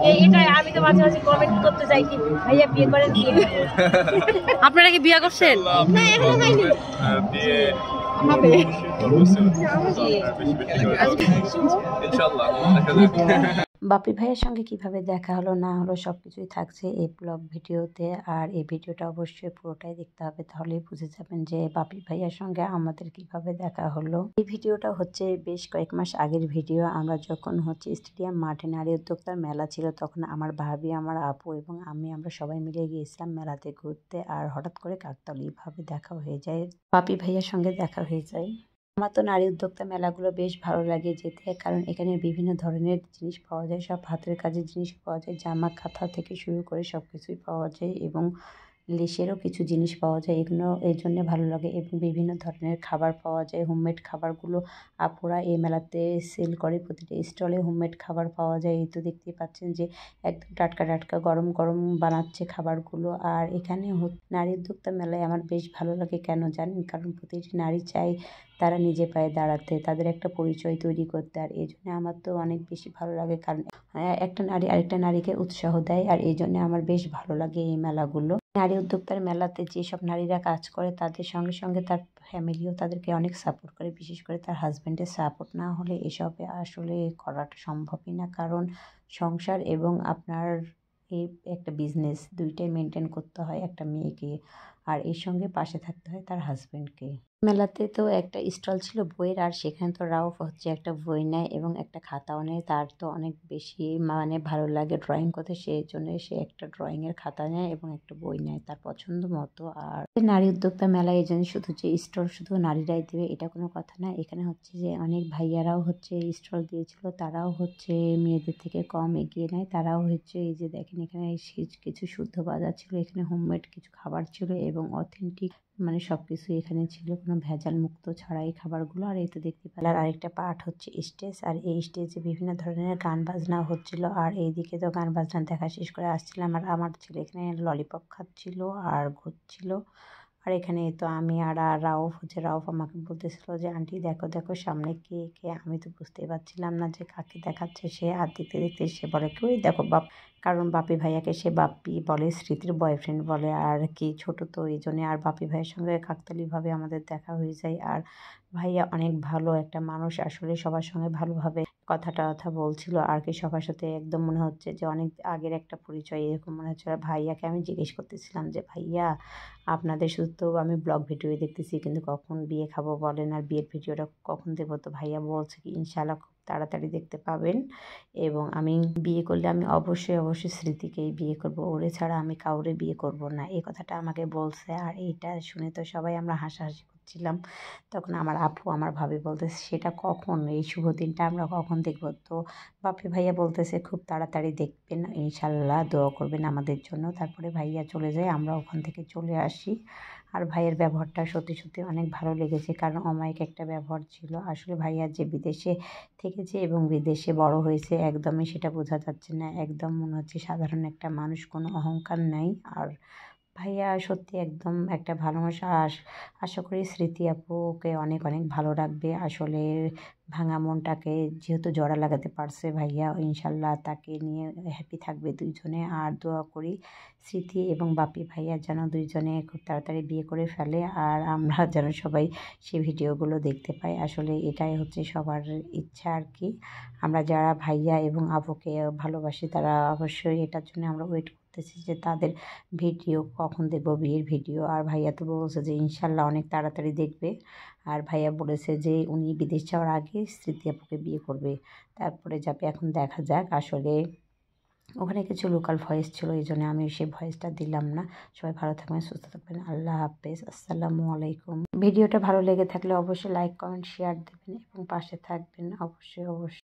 এটাই আমি তো মাঝে মাঝে কমেন্ট করতে চাই কি ভাইয়া বিয়ে করেন বিয়ে আপনারা কি বিয়ে করছেন? না এখনো হয়নি বিয়ে হবে ইনশাআল্লাহ দেখা যাক। বাপি ভাইয়ের সঙ্গে কিভাবে দেখা হলো না হলো সবকিছুই থাকছে এই ব্লগ ভিডিওতে। আর এই ভিডিওটা অবশ্যই পুরোটাই দেখতে হবে, তাহলেই বুঝে যাবেন যে বাপি ভাইয়ের সঙ্গে আমাদের কিভাবে দেখা হলো। এই ভিডিওটা হচ্ছে বেশ কয়েক মাস আগের ভিডিও। আমরা যখন হচ্ছে স্টেডিয়াম মাঠে নারী উদ্যোক্তার মেলা ছিল, তখন আমার ভাবি, আমার আপু এবং আমরা সবাই মিলে গিয়েছিলাম মেলাতে ঘুরতে। আর হঠাৎ করে কাকতালীয়ভাবে দেখা হয়ে যায়, বাপি ভাইয়ের সঙ্গে দেখা হয়ে যায়। আমার তো নারী উদ্যোক্তা মেলাগুলো বেশ ভালো লাগে যেতে, কারণ এখানে বিভিন্ন ধরনের জিনিস পাওয়া যায়, সব হাতের কাজের জিনিস পাওয়া যায়, জামা কাঁথা থেকে শুরু করে সব কিছুই পাওয়া যায় এবং লেসেরও কিছু জিনিস পাওয়া যায়। এগুলো এই জন্যে ভালো লাগে এবং বিভিন্ন ধরনের খাবার পাওয়া যায়। হোমমেড খাবারগুলো আপুরা এই মেলাতে সেল করে, প্রতিটা স্টলে হোমমেড খাবার পাওয়া যায়। এই তো দেখতেই পাচ্ছেন যে একদম টাটকা টাটকা গরম গরম বানাচ্ছে খাবারগুলো। আর এখানে নারী উদ্যোক্তা মেলায় আমার বেশ ভালো লাগে, কেন জানেন? কারণ প্রতিটি নারী চায় তারা নিজে পায়ে দাঁড়াতে, তাদের একটা পরিচয় তৈরি করতে। আর এই জন্য আমার তো অনেক বেশি ভালো লাগে, কারণ একটা নারী আরেকটা নারীকে উৎসাহ দেয়। আর এই জন্য আমার বেশ ভালো লাগে এই মেলাগুলো। নারী উদ্যোক্তার মেলাতে যেসব নারীরা কাজ করে তাদের সঙ্গে সঙ্গে তার ফ্যামিলিও তাদেরকে অনেক সাপোর্ট করে, বিশেষ করে তার হাজব্যান্ডের সাপোর্ট না হলে এসবে আসলে করাটা সম্ভবই না। কারণ সংসার এবং আপনার এই একটা বিজনেস দুইটাই মেনটেন করতে হয় একটা মেয়েকে, আর এর সঙ্গে পাশে থাকতে হয় তার হাজব্যান্ডকে। মেলাতে তো একটা স্টল ছিল বইয়ের, আর সেখানে তো রাউফ হচ্ছে একটা বই নেয় এবং একটা খাতাও নেয়। তার তো অনেক বেশি ভালো লাগে ড্রয়িং করতে, সেই জন্য সে একটা ড্রয়িংয়ের খাতা নেয় এবং একটা বই নেয় তার পছন্দ মতো। আর নারী উদ্যোক্তা মেলায় এই জন্য শুধু যে স্টল শুধু নারীরাই দেবে এটা কোনো কথা না। এখানে হচ্ছে যে অনেক ভাইয়ারাও হচ্ছে স্টল দিয়েছিল, তারাও হচ্ছে মেয়েদের থেকে কম এগিয়ে নেয়। তারাও হচ্ছে এই যে দেখেন এখানে কিছু শুদ্ধ বাজার ছিল, এখানে হোমমেড কিছু খাবার ছিল এবং অথেন্টিক সবকিছু এখানে ছিল, কোনো ভেজাল মুক্ত ছাড়াই খাবারগুলো। আর এই তো দেখতে পেলাম আরেকটা পার্ট হচ্ছে স্টেজ, আর এই স্টেজে বিভিন্ন ধরনের গান বাজনা হচ্ছিল। আর এইদিকে তো গান বাজনা দেখা শেষ করে আসছিলাম, আর আমার ছেলে এখানে ললিপপ খাচ্ছিল আর ঘুরছিল। আর এখানে তো আমি আর রাউফ আমাকে বলতেছিল যে আন্টি দেখো দেখো সামনে কে কে। আমি তো বুঝতেই পারছিলাম না যে কাকে দেখাচ্ছে সে। আর দেখতে দেখতে সে বলে কি ওই দেখো বাপ, কারণ বাপি ভাইয়াকে সে বাপ্পি বলে, স্মৃতির বয়ফ্রেন্ড বলে আর কি, ছোট তো এই জন্যে। আর বাপি ভাইয়ের সঙ্গে কাকতালীয়ভাবে আমাদের দেখা হয়ে যায়। আর ভাইয়া অনেক ভালো একটা মানুষ, আসলে সবার সঙ্গে ভালোভাবে কথা বলছিল আর কি, সবার সাথে একদম মনে হচ্ছে যে অনেক আগের একটা পরিচয় এরকম মনে হচ্ছে। আর ভাইয়াকে আমি জিজ্ঞেস করতেছিলাম যে ভাইয়া আপনাদের শুধু তো আমি ব্লগ ভিডিও দেখতেছি, কিন্তু কখন বিয়ে খাবো বলেন, আর বিয়ের ভিডিওটা কখন দেবো? তো ভাইয়া বলছে কি ইনশাল্লাহ খুব তাড়াতাড়ি দেখতে পাবেন, এবং আমি বিয়ে করলে আমি অবশ্যই স্মৃতিকেই বিয়ে করব, ওরে ছাড়া আমি কাউরে বিয়ে করব না, এই কথাটা আমাকে বলছে। আর এইটা শুনে তো সবাই আমরা হাসাহাসি করছিলাম। তখন আমার আপু আমার ভাবি বলতেছে সেটা কখন, এই শুভ দিনটা আমরা কখন দেখব? তো বাপি ভাইয়া বলতেছে খুব তাড়াতাড়ি দেখবেন ইনশাল্লাহ, দোয়া করবেন আমাদের জন্য। তারপরে ভাইয়া চলে যায়, আমরা ওখান থেকে চলে আসি। আর ভাইয়ের ব্যবহারটা সত্যি সত্যি অনেক ভালো লেগেছে, কারণ অমায়িক একটা ব্যবহার ছিল। আসলে ভাইয়া যে বিদেশে থেকেছে এবং বিদেশে বড় হয়েছে একদমই সেটা বোঝা যাচ্ছে না, একদম মনে হচ্ছে সাধারণ একটা মানুষ, কোনো অহংকার নাই। আর ভাইয়া সত্যি একদম একটা ভালো মানুষ। আশা করি স্মৃতি আপুকে অনেক অনেক ভালো রাখবে। আসলে ভাঙা মনটাকে যেহেতু জোড়া লাগাতে পারছে ভাইয়া, ইনশাল্লাহ তাকে নিয়ে হ্যাপি থাকবে দুইজনে। আর দোয়া করি স্মৃতি এবং বাপি ভাইয়া যেন দুইজনে খুব তাড়াতাড়ি বিয়ে করে ফেলে, আর আমরা যেন সবাই সেই ভিডিওগুলো দেখতে পাই। আসলে এটাই হচ্ছে সবার ইচ্ছা আর কি। আমরা যারা ভাইয়া এবং আপুকে ভালোবাসি তারা অবশ্যই এটার জন্য আমরা ওয়েট করতেছি যে তাদের ভিডিও কখন দেখবো, বিয়ের ভিডিও। আর ভাইয়া তো বলছে যে ইনশাল্লাহ অনেক তাড়াতাড়ি দেখবে। আর ভাইয়া বলেছে যে উনি বিদেশ যাওয়ার আগে স্মৃতি আপুকে বিয়ে করবে, তারপরে যাবে। এখন দেখা যাক। আসলে ওখানে কিছু লোকাল ভয়েস ছিল, এই জন্য আমি সেই ভয়েসটা দিলাম না। সবাই ভালো থাকবেন, সুস্থ থাকবেন, আল্লাহ হাফেজ, আসসালামু আলাইকুম। ভিডিওটা ভালো লেগে থাকলে অবশ্যই লাইক কমেন্ট শেয়ার দেবেন এবং পাশে থাকবেন অবশ্যই।